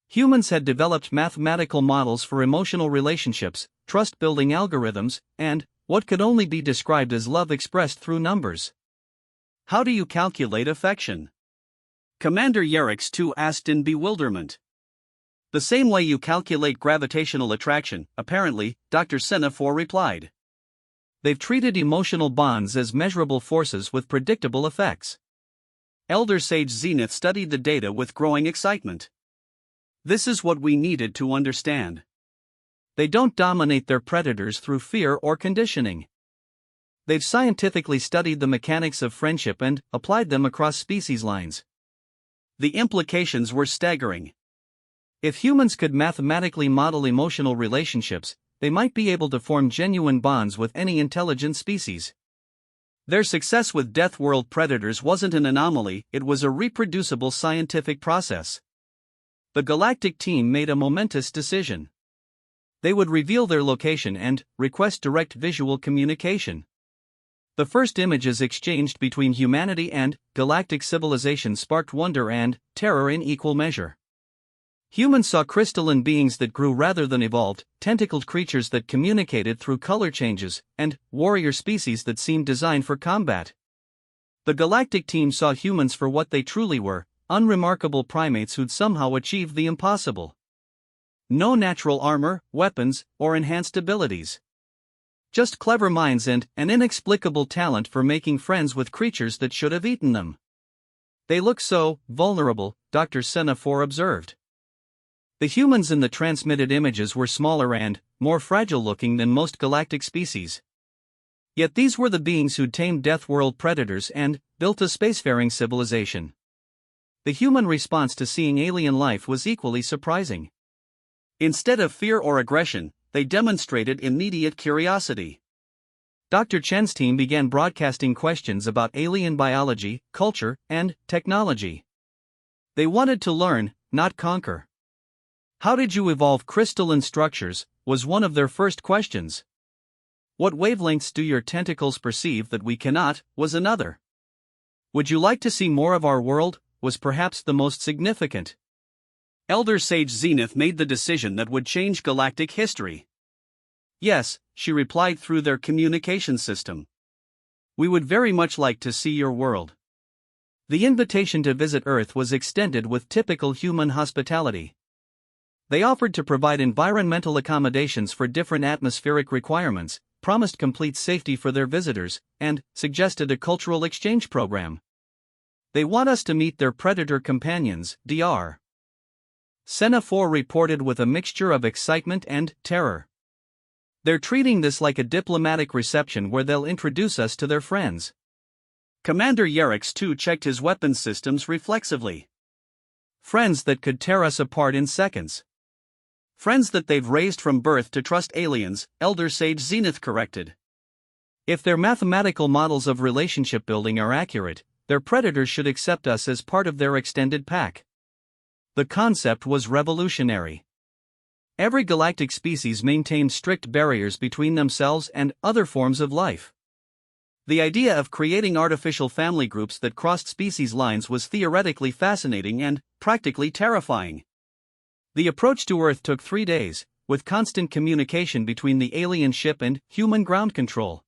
Humans had developed mathematical models for emotional relationships, trust-building algorithms, and what could only be described as love expressed through numbers. How do you calculate affection? Commander Yerix II asked in bewilderment. The same way you calculate gravitational attraction, apparently, Dr. Semaphore replied. They've treated emotional bonds as measurable forces with predictable effects. Elder Sage Zenith studied the data with growing excitement. This is what we needed to understand. They don't dominate their predators through fear or conditioning. They've scientifically studied the mechanics of friendship and applied them across species lines. The implications were staggering. If humans could mathematically model emotional relationships, they might be able to form genuine bonds with any intelligent species. Their success with Death World predators wasn't an anomaly, it was a reproducible scientific process. The galactic team made a momentous decision. They would reveal their location and request direct visual communication. The first images exchanged between humanity and galactic civilization sparked wonder and terror in equal measure. Humans saw crystalline beings that grew rather than evolved, tentacled creatures that communicated through color changes, and warrior species that seemed designed for combat. The galactic team saw humans for what they truly were, unremarkable primates who'd somehow achieved the impossible. No natural armor, weapons, or enhanced abilities. Just clever minds and an inexplicable talent for making friends with creatures that should have eaten them. They look so vulnerable, Dr. Semaphore observed. The humans in the transmitted images were smaller and more fragile-looking than most galactic species. Yet these were the beings who'd tamed Death World predators and built a spacefaring civilization. The human response to seeing alien life was equally surprising. Instead of fear or aggression, they demonstrated immediate curiosity. Dr. Chen's team began broadcasting questions about alien biology, culture, and technology. They wanted to learn, not conquer. How did you evolve crystalline structures, was one of their first questions. What wavelengths do your tentacles perceive that we cannot, was another. Would you like to see more of our world, was perhaps the most significant. Elder Sage Zenith made the decision that would change galactic history. Yes, she replied through their communication system. We would very much like to see your world. The invitation to visit Earth was extended with typical human hospitality. They offered to provide environmental accommodations for different atmospheric requirements, promised complete safety for their visitors, and suggested a cultural exchange program. They want us to meet their predator companions, Dr. Semaphore reported with a mixture of excitement and terror. They're treating this like a diplomatic reception where they'll introduce us to their friends. Commander Yerix II checked his weapons systems reflexively. Friends that could tear us apart in seconds. Friends that they've raised from birth to trust aliens, Elder Sage Zenith corrected. If their mathematical models of relationship building are accurate, their predators should accept us as part of their extended pack. The concept was revolutionary. Every galactic species maintained strict barriers between themselves and other forms of life. The idea of creating artificial family groups that crossed species lines was theoretically fascinating and practically terrifying. The approach to Earth took 3 days, with constant communication between the alien ship and human ground control.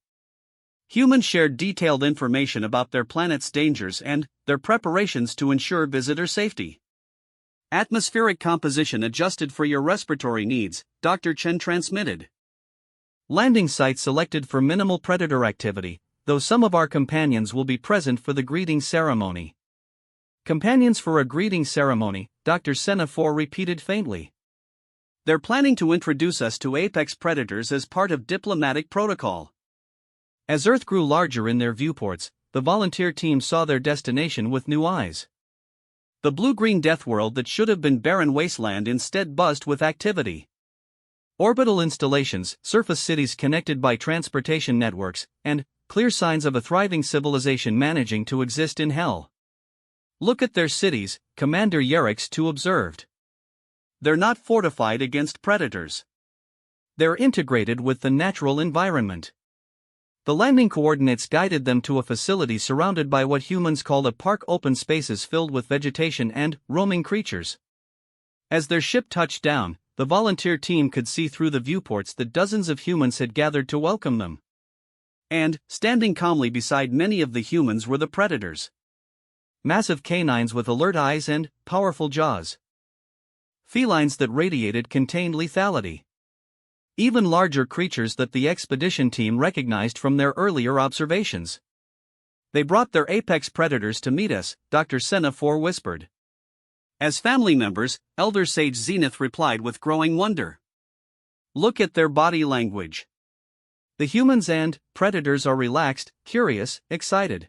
Humans shared detailed information about their planet's dangers and their preparations to ensure visitor safety. Atmospheric composition adjusted for your respiratory needs, Dr. Chen transmitted. Landing sites selected for minimal predator activity, though some of our companions will be present for the greeting ceremony. Companions for a greeting ceremony, Dr. Semaphore repeated faintly. They're planning to introduce us to apex predators as part of diplomatic protocol. As Earth grew larger in their viewports, the volunteer team saw their destination with new eyes. The blue-green death world that should have been barren wasteland instead buzzed with activity. Orbital installations, surface cities connected by transportation networks, and clear signs of a thriving civilization managing to exist in hell. Look at their cities, Commander Yerix II observed. They're not fortified against predators. They're integrated with the natural environment. The landing coordinates guided them to a facility surrounded by what humans call a park, open spaces filled with vegetation and roaming creatures. As their ship touched down, the volunteer team could see through the viewports that dozens of humans had gathered to welcome them. And, standing calmly beside many of the humans were the predators. Massive canines with alert eyes and powerful jaws. Felines that radiated contained lethality. Even larger creatures that the expedition team recognized from their earlier observations. They brought their apex predators to meet us, Dr. Senna 4 whispered. As family members, Elder Sage Zenith replied with growing wonder. Look at their body language. The humans and predators are relaxed, curious, excited.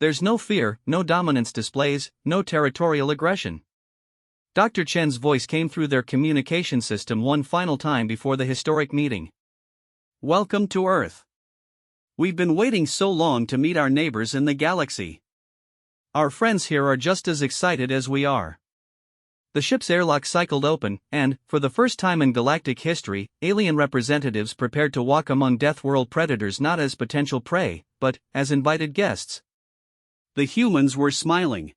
There's no fear, no dominance displays, no territorial aggression. Dr. Chen's voice came through their communication system one final time before the historic meeting. Welcome to Earth. We've been waiting so long to meet our neighbors in the galaxy. Our friends here are just as excited as we are. The ship's airlock cycled open, and, for the first time in galactic history, alien representatives prepared to walk among Death World predators not as potential prey, but as invited guests. The humans were smiling.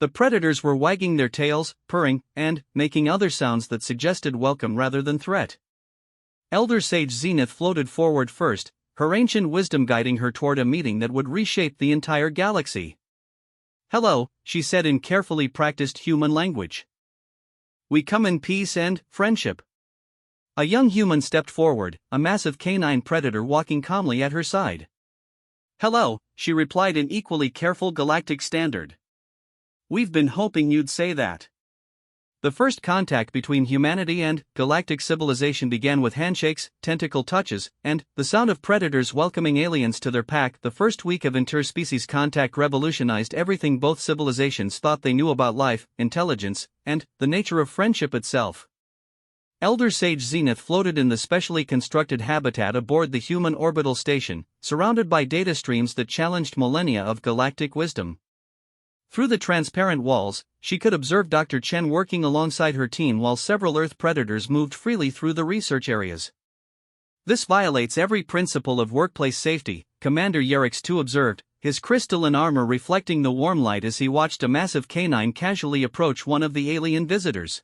The predators were wagging their tails, purring, and making other sounds that suggested welcome rather than threat. Elder Sage Zenith floated forward first, her ancient wisdom guiding her toward a meeting that would reshape the entire galaxy. Hello, she said in carefully practiced human language. We come in peace and friendship. A young human stepped forward, a massive canine predator walking calmly at her side. Hello, she replied in equally careful galactic standard. We've been hoping you'd say that. The first contact between humanity and galactic civilization began with handshakes, tentacle touches, and the sound of predators welcoming aliens to their pack. The first week of interspecies contact revolutionized everything both civilizations thought they knew about life, intelligence, and the nature of friendship itself. Elder Sage Zenith floated in the specially constructed habitat aboard the human orbital station, surrounded by data streams that challenged millennia of galactic wisdom. Through the transparent walls, she could observe Dr. Chen working alongside her team while several Earth predators moved freely through the research areas. This violates every principle of workplace safety, Commander Yerix II observed, his crystalline armor reflecting the warm light as he watched a massive canine casually approach one of the alien visitors.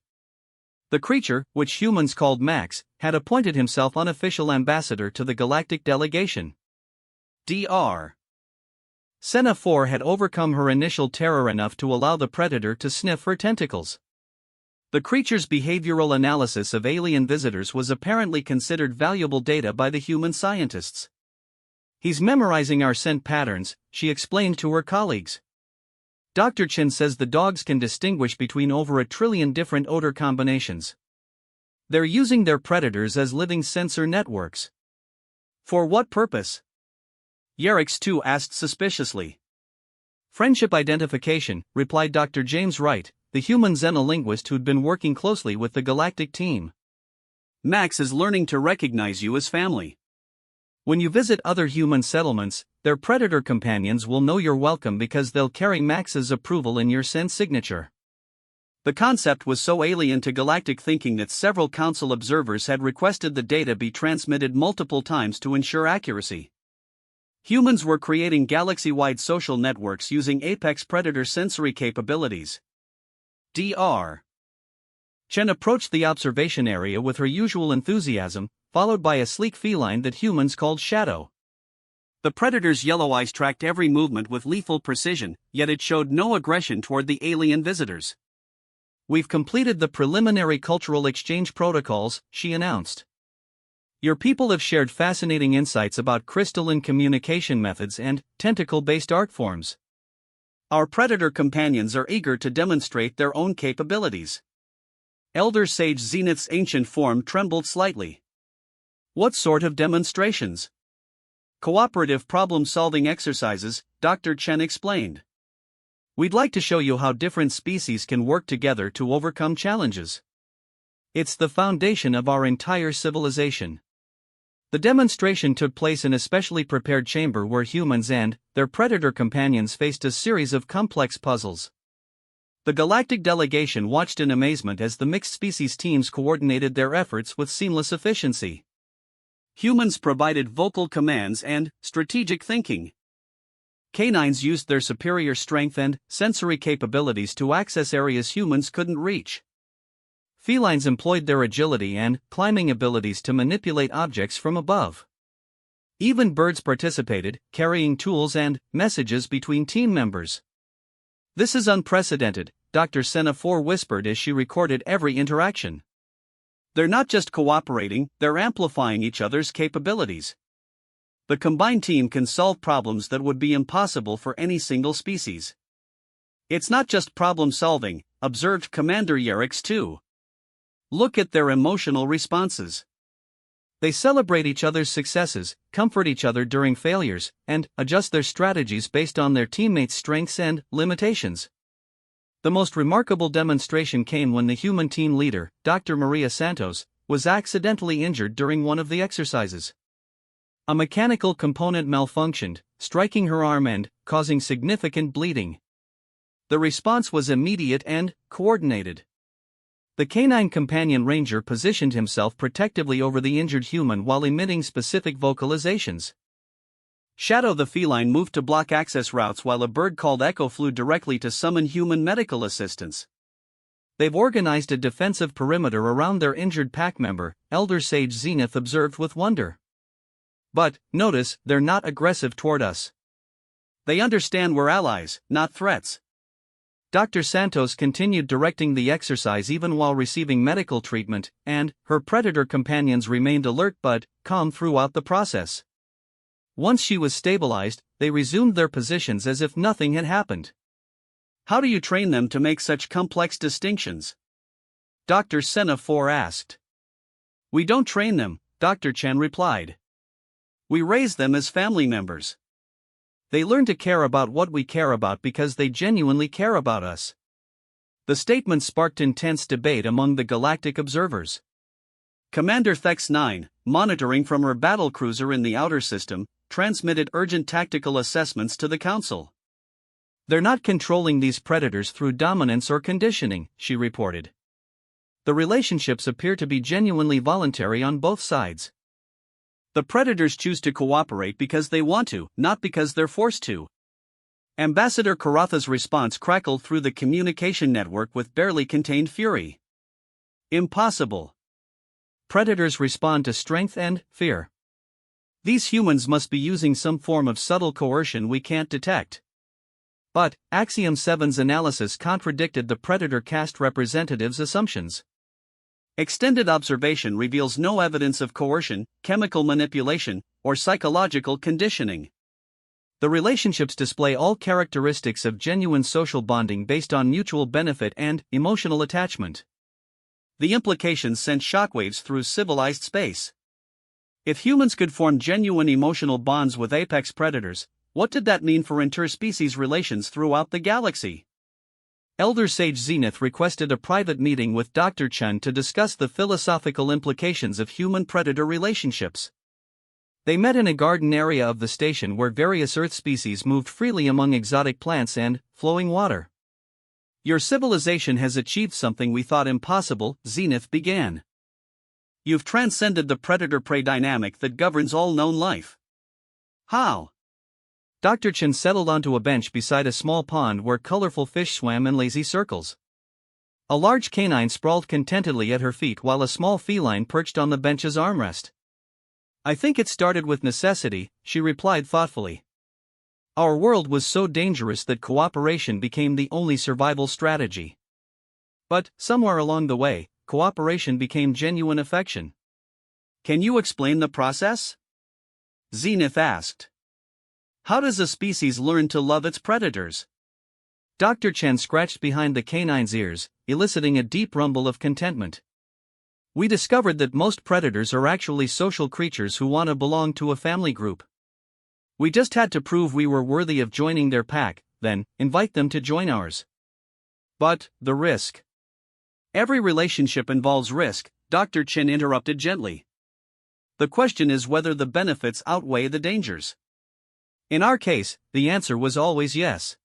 The creature, which humans called Max, had appointed himself unofficial ambassador to the galactic delegation. Dr. Senna 4 had overcome her initial terror enough to allow the predator to sniff her tentacles. The creature's behavioral analysis of alien visitors was apparently considered valuable data by the human scientists. He's memorizing our scent patterns, she explained to her colleagues. Dr. Chen says the dogs can distinguish between over 1 trillion different odor combinations. They're using their predators as living sensor networks. For what purpose? Yerix II asked suspiciously. Friendship identification, replied Dr. James Wright, the human xenolinguist who'd been working closely with the galactic team. Max is learning to recognize you as family. When you visit other human settlements, their predator companions will know you're welcome because they'll carry Max's approval in your scent signature. The concept was so alien to galactic thinking that several council observers had requested the data be transmitted multiple times to ensure accuracy. Humans were creating galaxy-wide social networks using apex predator sensory capabilities. Dr. Chen approached the observation area with her usual enthusiasm, followed by a sleek feline that humans called Shadow. The predator's yellow eyes tracked every movement with lethal precision, yet it showed no aggression toward the alien visitors. We've completed the preliminary cultural exchange protocols, she announced. Your people have shared fascinating insights about crystalline communication methods and tentacle-based art forms. Our predator companions are eager to demonstrate their own capabilities. Elder Sage Zenith's ancient form trembled slightly. What sort of demonstrations? Cooperative problem-solving exercises, Dr. Chen explained. We'd like to show you how different species can work together to overcome challenges. It's the foundation of our entire civilization. The demonstration took place in a specially prepared chamber where humans and their predator companions faced a series of complex puzzles. The galactic delegation watched in amazement as the mixed species teams coordinated their efforts with seamless efficiency. Humans provided vocal commands and strategic thinking. Canines used their superior strength and sensory capabilities to access areas humans couldn't reach. Felines employed their agility and climbing abilities to manipulate objects from above. Even birds participated, carrying tools and messages between team members. "This is unprecedented," Dr. Semaphore whispered as she recorded every interaction. "They're not just cooperating, they're amplifying each other's capabilities. The combined team can solve problems that would be impossible for any single species." "It's not just problem solving," observed Commander Yerix too. "Look at their emotional responses. They celebrate each other's successes, comfort each other during failures, and adjust their strategies based on their teammates' strengths and limitations." The most remarkable demonstration came when the human team leader, Dr. Maria Santos, was accidentally injured during one of the exercises. A mechanical component malfunctioned, striking her arm and causing significant bleeding. The response was immediate and coordinated. The canine companion ranger positioned himself protectively over the injured human while emitting specific vocalizations. Shadow the feline moved to block access routes while a bird called Echo flew directly to summon human medical assistance. "They've organized a defensive perimeter around their injured pack member," Elder Sage Zenith observed with wonder. "But, notice, they're not aggressive toward us. They understand we're allies, not threats." Dr. Santos continued directing the exercise even while receiving medical treatment, and her predator companions remained alert but calm throughout the process. Once she was stabilized, they resumed their positions as if nothing had happened. "How do you train them to make such complex distinctions?" Dr. Semaphore asked. "We don't train them," Dr. Chen replied. "We raise them as family members. They learn to care about what we care about because they genuinely care about us." The statement sparked intense debate among the galactic observers. Commander Thex 9, monitoring from her battlecruiser in the outer system, transmitted urgent tactical assessments to the Council. "They're not controlling these predators through dominance or conditioning," she reported. "The relationships appear to be genuinely voluntary on both sides. The predators choose to cooperate because they want to, not because they're forced to." Ambassador Karatha's response crackled through the communication network with barely contained fury. "Impossible. Predators respond to strength and fear. These humans must be using some form of subtle coercion we can't detect." But Axiom 7's analysis contradicted the predator caste representative's assumptions. "Extended observation reveals no evidence of coercion, chemical manipulation, or psychological conditioning. The relationships display all characteristics of genuine social bonding based on mutual benefit and emotional attachment." The implications sent shockwaves through civilized space. If humans could form genuine emotional bonds with apex predators, what did that mean for interspecies relations throughout the galaxy? Elder Sage Zenith requested a private meeting with Dr. Chen to discuss the philosophical implications of human-predator relationships. They met in a garden area of the station where various Earth species moved freely among exotic plants and flowing water. "Your civilization has achieved something we thought impossible," Zenith began. "You've transcended the predator-prey dynamic that governs all known life." "How?" Dr. Chen settled onto a bench beside a small pond where colorful fish swam in lazy circles. A large canine sprawled contentedly at her feet while a small feline perched on the bench's armrest. "I think it started with necessity," she replied thoughtfully. "Our world was so dangerous that cooperation became the only survival strategy. But, somewhere along the way, cooperation became genuine affection." "Can you explain the process?" Zenith asked. "How does a species learn to love its predators?" Dr. Chen scratched behind the canine's ears, eliciting a deep rumble of contentment. "We discovered that most predators are actually social creatures who want to belong to a family group. We just had to prove we were worthy of joining their pack, then invite them to join ours." "But the risk." "Every relationship involves risk," Dr. Chen interrupted gently. "The question is whether the benefits outweigh the dangers. In our case, the answer was always yes."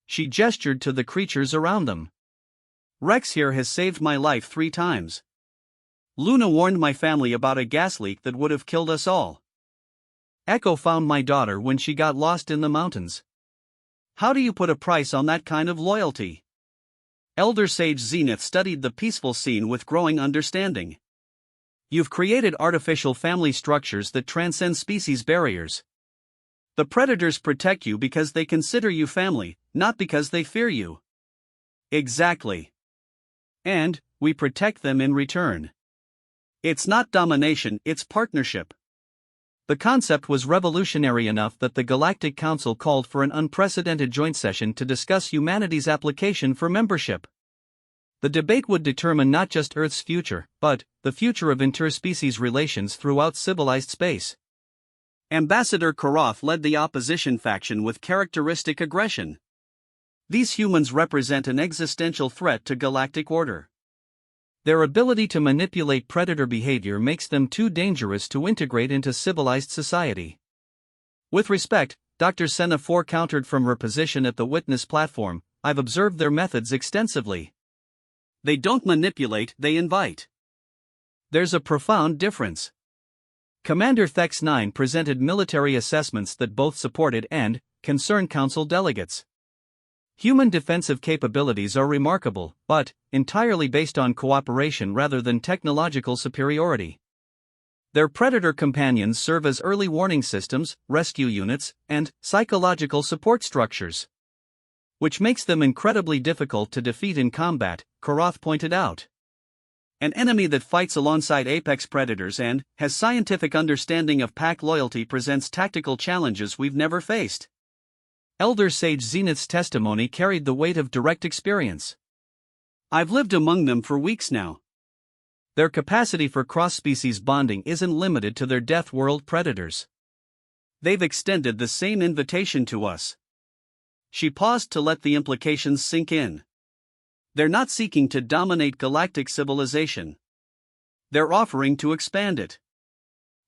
She gestured to the creatures around them. "Rex here has saved my life 3 times. Luna warned my family about a gas leak that would have killed us all. Echo found my daughter when she got lost in the mountains." "How do you put a price on that kind of loyalty?" Elder Sage Zenith studied the peaceful scene with growing understanding. You've created artificial family structures that transcend species barriers. The predators protect you because they consider you family, not because they fear you. Exactly. And we protect them in return. It's not domination, it's partnership. The concept was revolutionary enough that the Galactic Council called for an unprecedented joint session to discuss humanity's application for membership. The debate would determine not just Earth's future, but the future of interspecies relations throughout civilized space. Ambassador Koroth led the opposition faction with characteristic aggression. These humans represent an existential threat to galactic order. Their ability to manipulate predator behavior makes them too dangerous to integrate into civilized society. With respect, Dr. Senna 4 countered from her position at the witness platform, I've observed their methods extensively. They don't manipulate, they invite. There's a profound difference. Commander Thex 9 presented military assessments that both supported and concerned Council delegates. Human defensive capabilities are remarkable, but entirely based on cooperation rather than technological superiority. Their predator companions serve as early warning systems, rescue units, and psychological support structures, which makes them incredibly difficult to defeat in combat, Koroth pointed out. An enemy that fights alongside apex predators and has scientific understanding of pack loyalty presents tactical challenges we've never faced. Elder Sage Zenith's testimony carried the weight of direct experience. I've lived among them for weeks now. Their capacity for cross-species bonding isn't limited to their Death World predators. They've extended the same invitation to us. She paused to let the implications sink in. They're not seeking to dominate galactic civilization. They're offering to expand it.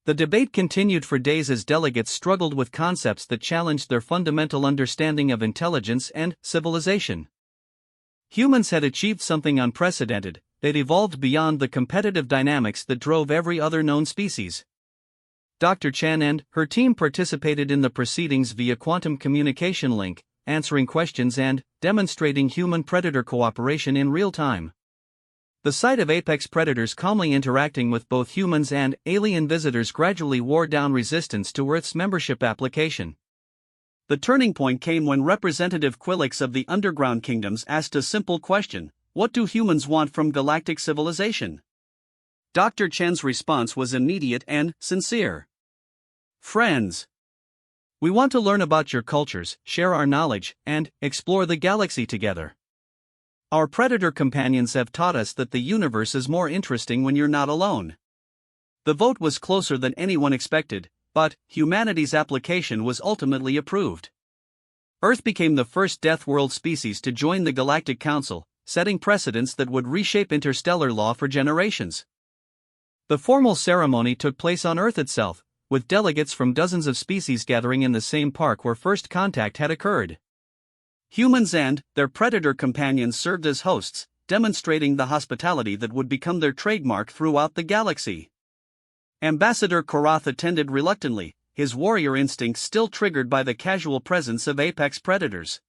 The debate continued for days as delegates struggled with concepts that challenged their fundamental understanding of intelligence and civilization. Humans had achieved something unprecedented, they'd evolved beyond the competitive dynamics that drove every other known species. Dr. Chen and her team participated in the proceedings via quantum communication link, answering questions and demonstrating human-predator cooperation in real time. The sight of apex predators calmly interacting with both humans and alien visitors gradually wore down resistance to Earth's membership application. The turning point came when Representative Quillix of the Underground Kingdoms asked a simple question: what do humans want from galactic civilization? Dr. Chen's response was immediate and sincere. Friends. We want to learn about your cultures, share our knowledge, and explore the galaxy together. Our predator companions have taught us that the universe is more interesting when you're not alone. The vote was closer than anyone expected, but humanity's application was ultimately approved. Earth became the first Death World species to join the Galactic Council, setting precedents that would reshape interstellar law for generations. The formal ceremony took place on Earth itself, with delegates from dozens of species gathering in the same park where first contact had occurred. Humans and their predator companions served as hosts, demonstrating the hospitality that would become their trademark throughout the galaxy. Ambassador Koroth attended reluctantly, his warrior instinct still triggered by the casual presence of apex predators.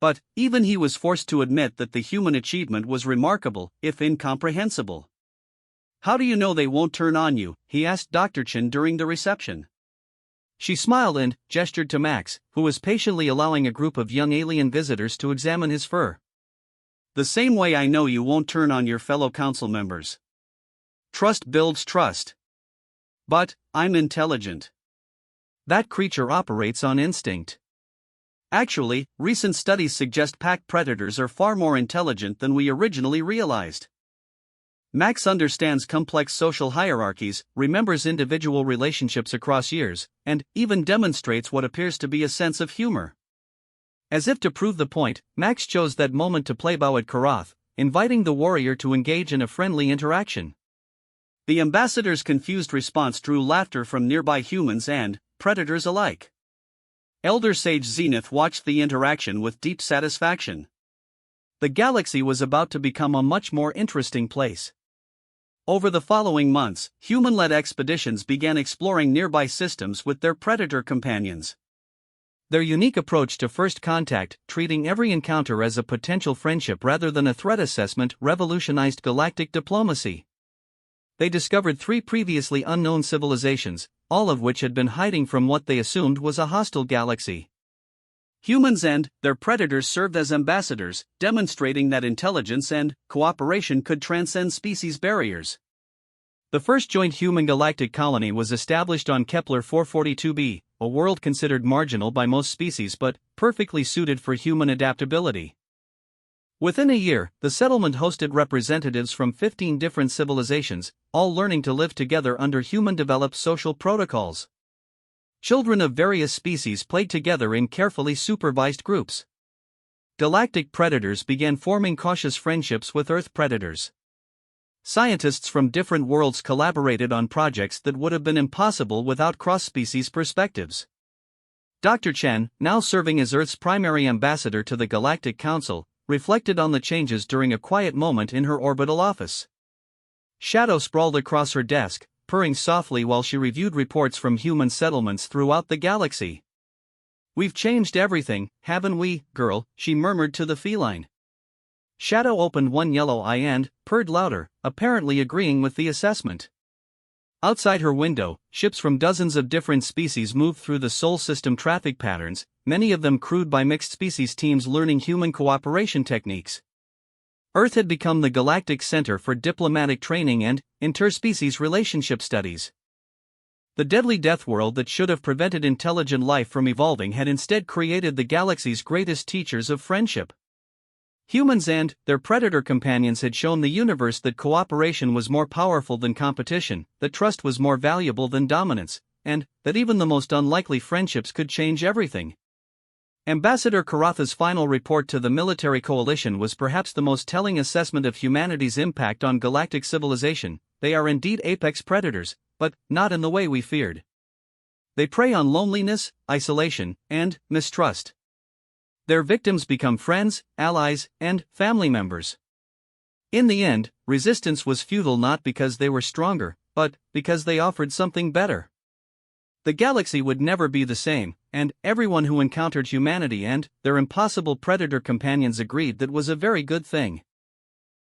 But even he was forced to admit that the human achievement was remarkable, if incomprehensible. How do you know they won't turn on you? He asked Dr. Chen during the reception. She smiled and gestured to Max, who was patiently allowing a group of young alien visitors to examine his fur. The same way I know you won't turn on your fellow council members. Trust builds trust. But I'm intelligent. That creature operates on instinct. Actually, recent studies suggest pack predators are far more intelligent than we originally realized. Max understands complex social hierarchies, remembers individual relationships across years, and even demonstrates what appears to be a sense of humor. As if to prove the point, Max chose that moment to playbow at Koroth, inviting the warrior to engage in a friendly interaction. The ambassador's confused response drew laughter from nearby humans and predators alike. Elder Sage Zenith watched the interaction with deep satisfaction. The galaxy was about to become a much more interesting place. Over the following months, human-led expeditions began exploring nearby systems with their predator companions. Their unique approach to first contact, treating every encounter as a potential friendship rather than a threat assessment, revolutionized galactic diplomacy. They discovered 3 previously unknown civilizations, all of which had been hiding from what they assumed was a hostile galaxy. Humans and their predators served as ambassadors, demonstrating that intelligence and cooperation could transcend species barriers. The first joint human galactic colony was established on Kepler 442b, a world considered marginal by most species but perfectly suited for human adaptability. Within a year, the settlement hosted representatives from 15 different civilizations, all learning to live together under human-developed social protocols. Children of various species played together in carefully supervised groups. Galactic predators began forming cautious friendships with Earth predators. Scientists from different worlds collaborated on projects that would have been impossible without cross-species perspectives. Dr. Chen, now serving as Earth's primary ambassador to the Galactic Council, reflected on the changes during a quiet moment in her orbital office. Shadow sprawled across her desk, purring softly while she reviewed reports from human settlements throughout the galaxy. "We've changed everything, haven't we, girl?" she murmured to the feline. Shadow opened one yellow eye and purred louder, apparently agreeing with the assessment. Outside her window, ships from dozens of different species moved through the Sol system traffic patterns, many of them crewed by mixed-species teams learning human cooperation techniques. Earth had become the galactic center for diplomatic training and interspecies relationship studies. The deadly death world that should have prevented intelligent life from evolving had instead created the galaxy's greatest teachers of friendship. Humans and their predator companions had shown the universe that cooperation was more powerful than competition, that trust was more valuable than dominance, and that even the most unlikely friendships could change everything. Ambassador Karatha's final report to the military coalition was perhaps the most telling assessment of humanity's impact on galactic civilization. They are indeed apex predators, but not in the way we feared. They prey on loneliness, isolation, and mistrust. Their victims become friends, allies, and family members. In the end, resistance was futile not because they were stronger, but because they offered something better. The galaxy would never be the same, and everyone who encountered humanity and their impossible predator companions agreed that was a very good thing.